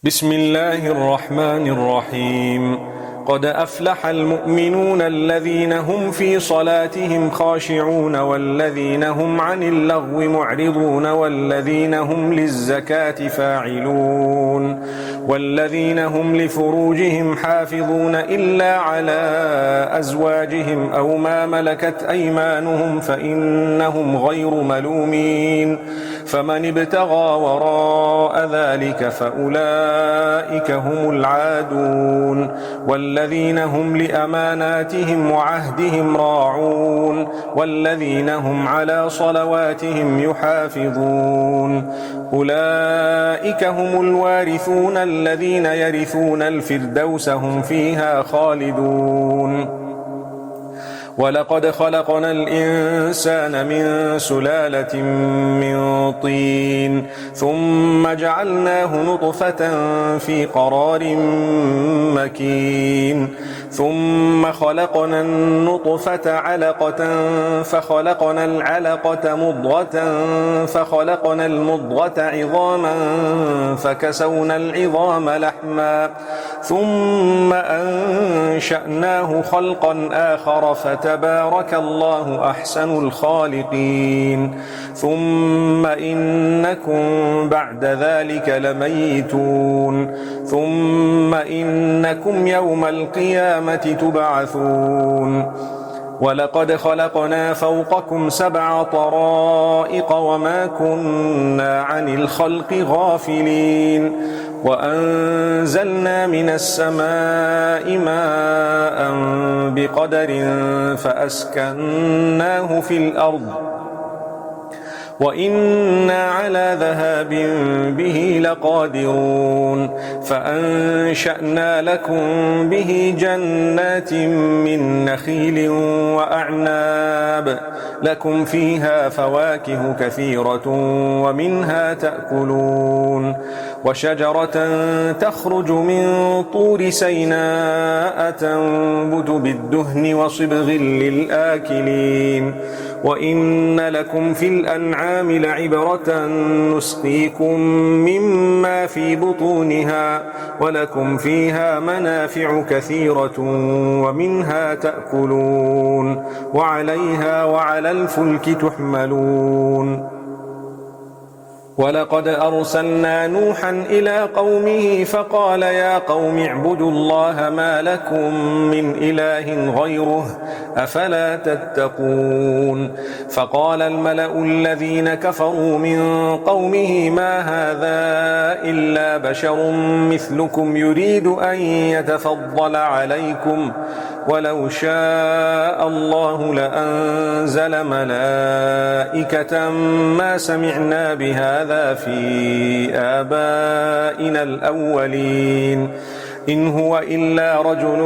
بسم الله الرحمن الرحيم. قد أفلح المؤمنون الذين هم في صلاتهم خاشعون والذين هم عن اللغو معرضون والذين هم للزكاة فاعلون والذين هم لفروجهم حافظون إلا على أزواجهم أو ما ملكت أيمانهم فإنهم غير ملومين. فمن ابتغى وراء ذلك فأولئك هم العادون والذين هم لأماناتهم وعهدهم راعون والذين هم على صلواتهم يحافظون. أولئك هم الوارثون الذين يرثون الفردوس هم فيها خالدون. ولقد خلقنا الإنسان من سلالة من طين ثم جعلناه نطفة في قرار مكين ثم خلقنا النطفة علقة فخلقنا العلقة مضغة فخلقنا المضغة عظاما فكسونا العظام لحما ثم أنشأناه خلقا آخر فتبارك الله أحسن الخالقين. ثم إنكم بعد ذلك لميتون ثم إنكم يوم القيامة تبعثون. ولقد خلقنا فوقكم 7 طرائق وما كنا عن الخلق غافلين وأنزلنا من السماء ماء بقدر فأسكناه في الأرض وإنا على ذهاب به لقادرون. فأنشأنا لكم به جنات من نخيل وأعناب لكم فيها فواكه كثيرة ومنها تأكلون. وشجرة تخرج من طور سيناء تنبت بالدهن وصبغ للآكلين. وإن لكم في الأنعام لعبرة نسقيكم مما في بطونها ولكم فيها منافع كثيرة ومنها تأكلون وعليها وعلى الفلك تحملون. ولقد أرسلنا نوحا إلى قومه فقال يا قوم اعبدوا الله ما لكم من إله غيره أفلا تتقون. فقال الملأ الذين كفروا من قومه ما هذا إلا بشر مثلكم يريد أن يتفضل عليكم ولو شاء الله لأنزل ملائكة ما سمعنا بهذا في آبائنا الأولين إن هو إلا رجل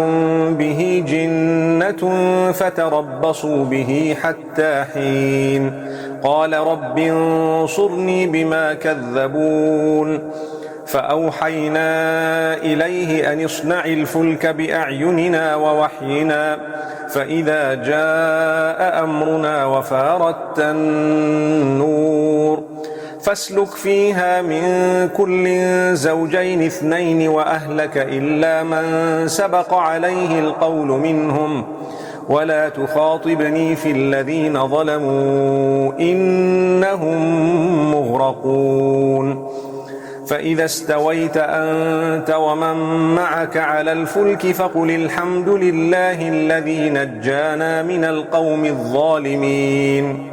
به جنة فتربصوا به حتى حين. قال رب انصرني بما كذبون. فأوحينا إليه أن اصنع الفلك بأعيننا ووحينا فإذا جاء أمرنا وفارت النور فاسلك فيها من كل زوجين 2 وأهلك إلا من سبق عليه القول منهم ولا تخاطبني في الذين ظلموا إنهم مغرقون. فإذا استويت أنت ومن معك على الفلك فقل الحمد لله الذي نجانا من القوم الظالمين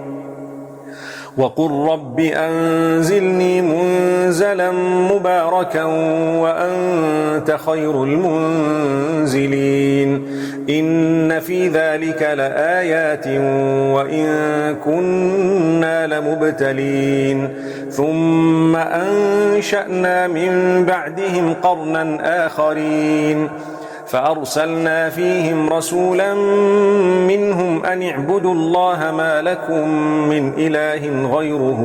وقل رب أنزلني منزلا مباركا وأنت خير المنزلين. إن في ذلك لآيات وإن كنا لمبتلين. ثم أنشأنا من بعدهم قرنا آخرين فأرسلنا فيهم رسولا منهم أن اعبدوا الله ما لكم من إله غيره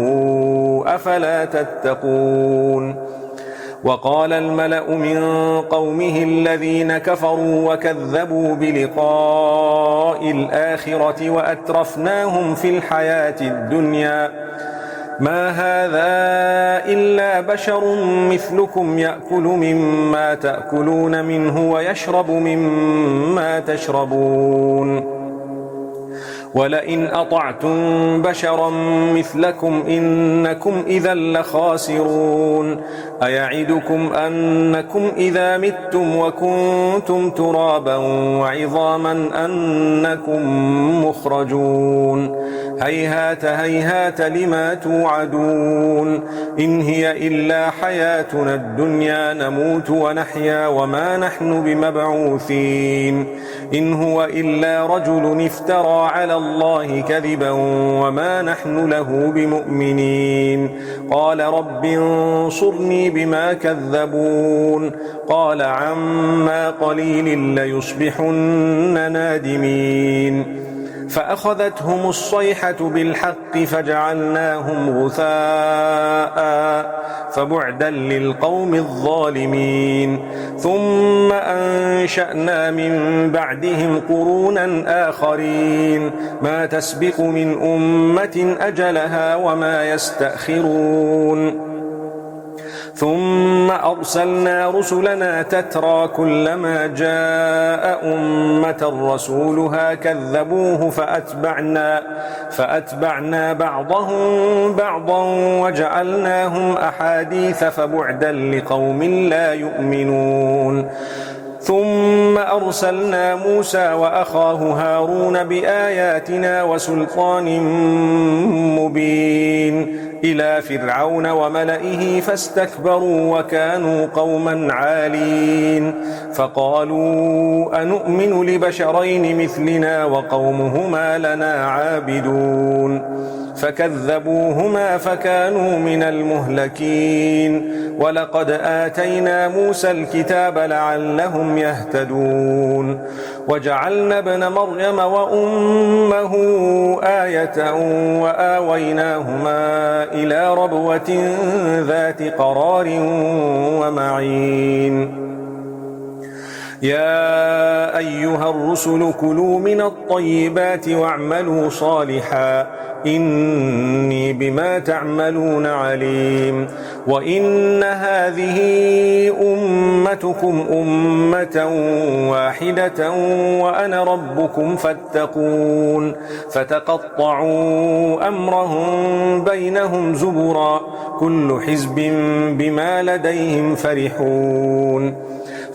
أفلا تتقون. وقال الملأ من قومه الذين كفروا وكذبوا بلقاء الآخرة وأترفناهم في الحياة الدنيا ما هذا إلا بشر مثلكم يأكل مما تأكلون منه ويشرب مما تشربون ولئن أطعتم بشرا مثلكم إنكم إذا لخاسرون أيعدكم أنكم إذا متم وكنتم ترابا وعظاما أنكم مخرجون هيهات هيهات لما توعدون إن هي إلا حياتنا الدنيا نموت ونحيا وما نحن بمبعوثين إن هو إلا رجل افترى على الله كذبا وما نحن له بمؤمنين قال رب انصرني بما كذبون قال عما قليل ليصبحن نادمين فأخذتهم الصيحة بالحق فجعلناهم غثاء فبعدا للقوم الظالمين ثم أنشأنا من بعدهم قرونا آخرين ما تسبق من أمة أجلها وما يستأخرون ثم أرسلنا رسلنا تترى كلما جاء أمة رسولها كذبوه فأتبعنا بعضهم بعضا وجعلناهم أحاديث فبعدا لقوم لا يؤمنون ثم أرسلنا موسى وأخاه هارون بآياتنا وسلطان مبين إلى فرعون وملئه فاستكبروا وكانوا قوما عالين فقالوا أنؤمن لبشرين مثلنا وقومهما لنا عابدون فكذبوهما فكانوا من المهلكين ولقد آتينا موسى الكتاب لعلهم يهتدون وجعلنا ابن مريم وأمه آية وآويناهما إلى ربوة ذات قرار ومعين يا أيها الرسل كلوا من الطيبات واعملوا صالحا إني بما تعملون عليم وإن هذه أمتكم أمة واحدة وأنا ربكم فاتقون فتقطعوا أمرهم بينهم زبرا كل حزب بما لديهم فرحون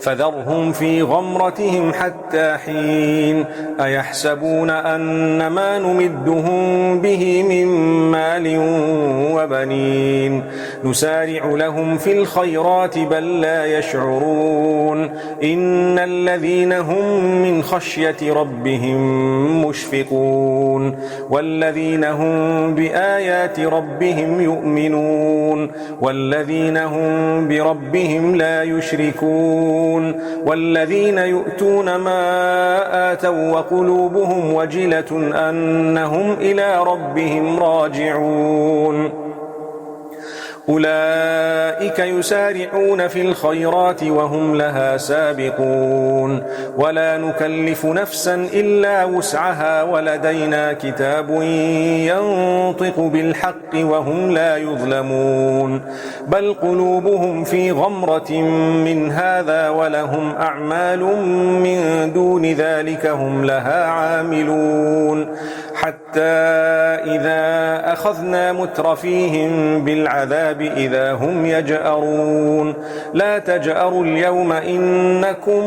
فذرهم في غمرتهم حتى حين أيحسبون أن ما نمدهم به من مال وبنين نسارع لهم في الخيرات بل لا يشعرون إن الذين هم من خشية ربهم مشفقون والذين هم بآيات ربهم يؤمنون والذين هم بربهم لا يشركون والذين يؤتون ما آتوا وقلوبهم وجلة أنهم إلى ربهم راجعون أولئك يسارعون في الخيرات وهم لها سابقون ولا نكلف نفسا إلا وسعها ولدينا كتاب ينطق بالحق وهم لا يظلمون بل قلوبهم في غمرة من هذا ولهم أعمال من دون ذلك هم لها عاملون حتى إذا أخذنا مترفيهم بالعذاب إذا هم يجأرون لا تجأروا اليوم إنكم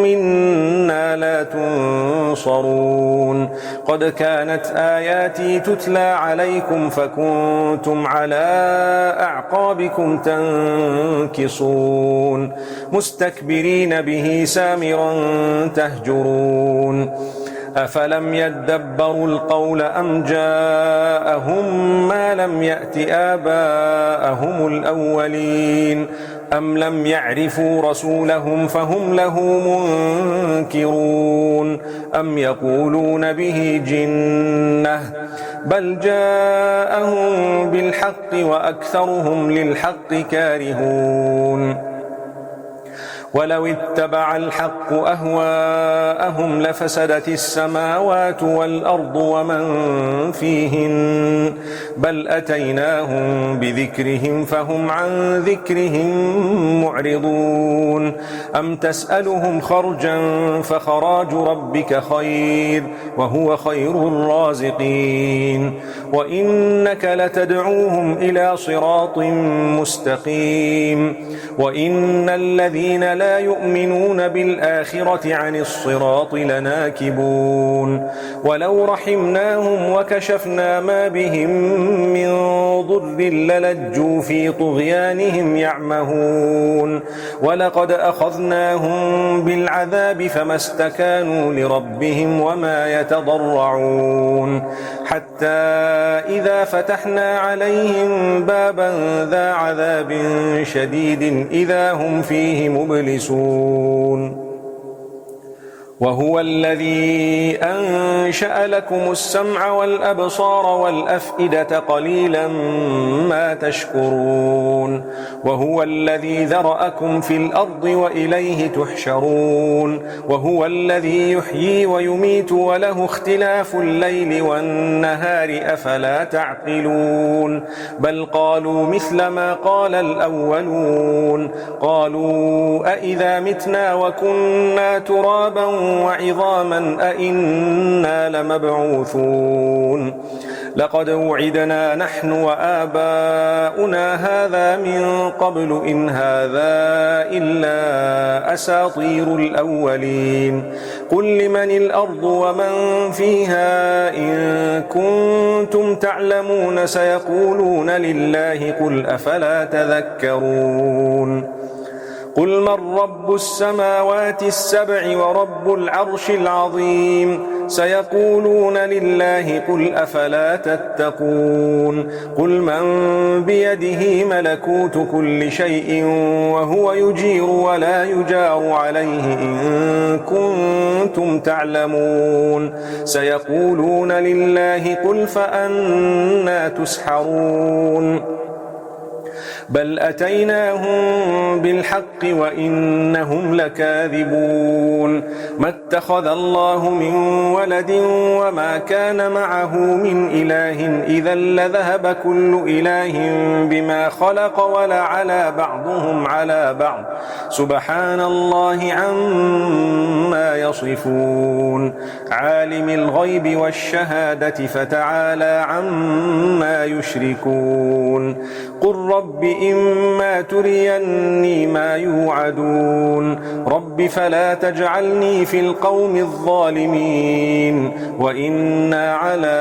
منا لا تنصرون قد كانت آياتي تتلى عليكم فكنتم على أعقابكم تنكصون مستكبرين به سامرا تهجرون أفلم يدبروا القول أم جاءهم ما لم يأت آباءهم الأولين أم لم يعرفوا رسولهم فهم له منكرون أم يقولون به جنة بل جاءهم بالحق وأكثرهم للحق كارهون ولو اتبع الحق أهواءهم لفسدت السماوات والأرض ومن فيهن بل أتيناهم بذكرهم فهم عن ذكرهم معرضون أم تسألهم خرجا فخراج ربك خير وهو خير الرازقين وإنك لتدعوهم إلى صراط مستقيم وإن الذين لا يؤمنون بالآخرة عن الصراط لناكبون ولو رحمناهم وكشفنا ما بهم من ضر للجوا في طغيانهم يعمهون ولقد أخذناهم بالعذاب فما استكانوا لربهم وما يتضرعون حتى إذا فتحنا عليهم بابا ذا عذاب شديد إذا هم فيه مبلسون وهو الذي أنشأ لكم السمع والأبصار والأفئدة قليلا ما تشكرون وهو الذي ذرأكم في الأرض وإليه تحشرون وهو الذي يحيي ويميت وله اختلاف الليل والنهار أفلا تعقلون بل قالوا مثل ما قال الأولون قالوا أئذا متنا وكنا ترابا وعظاما أئنا لمبعوثون لقد وعدنا نحن وآباؤنا هذا من قبل إن هذا إلا أساطير الأولين قل لمن الأرض ومن فيها إن كنتم تعلمون سيقولون لله قل أفلا تذكرون قل من رب السماوات السبع ورب العرش العظيم سيقولون لله قل أفلا تتقون قل من بيده ملكوت كل شيء وهو يجير ولا يجار عليه إن كنتم تعلمون سيقولون لله قل فأنى تسحرون بل أتيناهم بالحق وإنهم لكاذبون ما اتخذ الله من ولد وما كان معه من إله إذا لذهب كل إله بما خلق ولعلى بعضهم على بعض سبحان الله عما يصفون عالم الغيب والشهادة فتعالى عما يشركون قل رب إما تريني ما يوعدون رب فلا تجعلني في القوم الظالمين وإنا على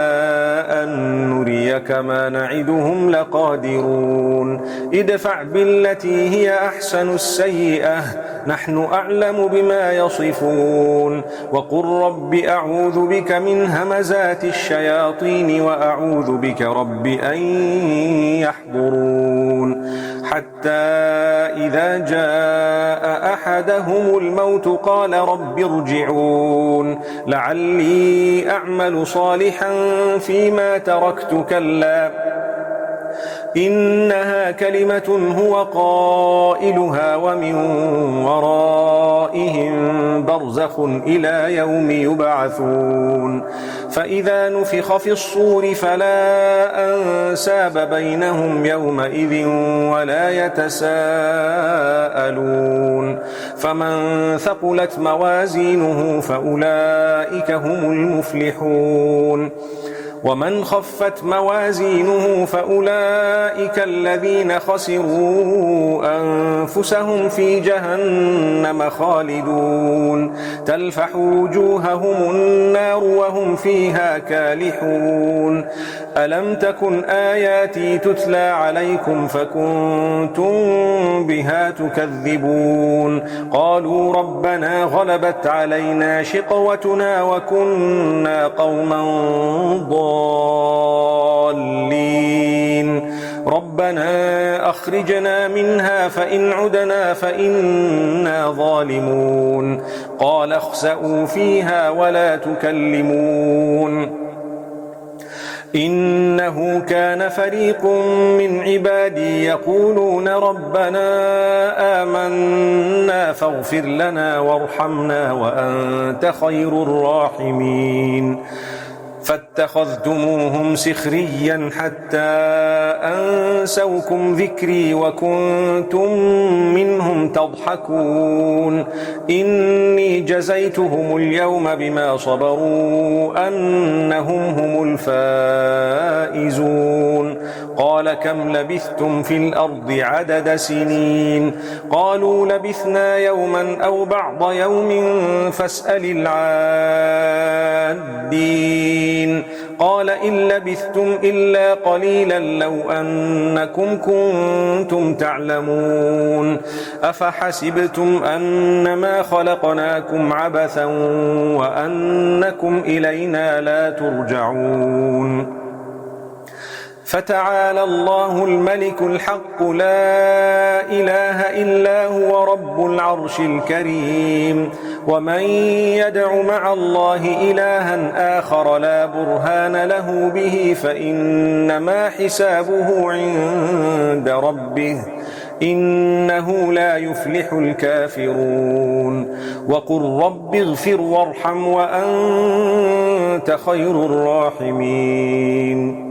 أن نريك ما نعدهم لقادرون ادفع بالتي هي أحسن السيئة نحن أعلم بما يصفون وقل رب أعوذ بك من همزات الشياطين وأعوذ بك رب أن يحضرون حتى إذا جاء أحدهم الموت قال رب ارجعون لعلي أعمل صالحا فيما تركت كلا إنها كلمة هو قائلها ومن ورائهم برزخ إلى يوم يبعثون فإذا نفخ في الصور فلا أنساب بينهم يومئذ ولا يتساءلون فمن ثقلت موازينه فأولئك هم المفلحون ومن خفت موازينه فأولئك الذين خسروا أنفسهم في جهنم خالدون تلفح وجوههم النار وهم فيها كالحون ألم تكن آياتي تتلى عليكم فكنتم بها تكذبون قالوا ربنا غلبت علينا شقوتنا وكنا قوما ضالين ربنا أخرجنا منها فإن عدنا فإنا ظالمون قال اخسئوا فيها ولا تكلمون إنه كان فريق من عبادي يقولون ربنا آمنا نسينا فاغفر لنا وارحمنا وأنت خير الراحمين فاتخذتموهم سخريا حتى أنسوكم ذكري وكنتم منهم تضحكون إني جزيتهم اليوم بما صبروا أنهم هم الفائزون قال كم لبثتم في الأرض عدد سنين قالوا لبثنا يوما أو بعض يوم فاسأل العادين قال إن لبثتم إلا قليلا لو أنكم كنتم تعلمون أفحسبتم أنما خلقناكم عبثا وأنكم إلينا لا ترجعون فتعالى الله الملك الحق لا إله إلا هو رب العرش الكريم ومن يدع مع الله إلها آخر لا برهان له به فإنما حسابه عند ربه إنه لا يفلح الكافرون وقل رب اغفر وارحم وأنت خير الراحمين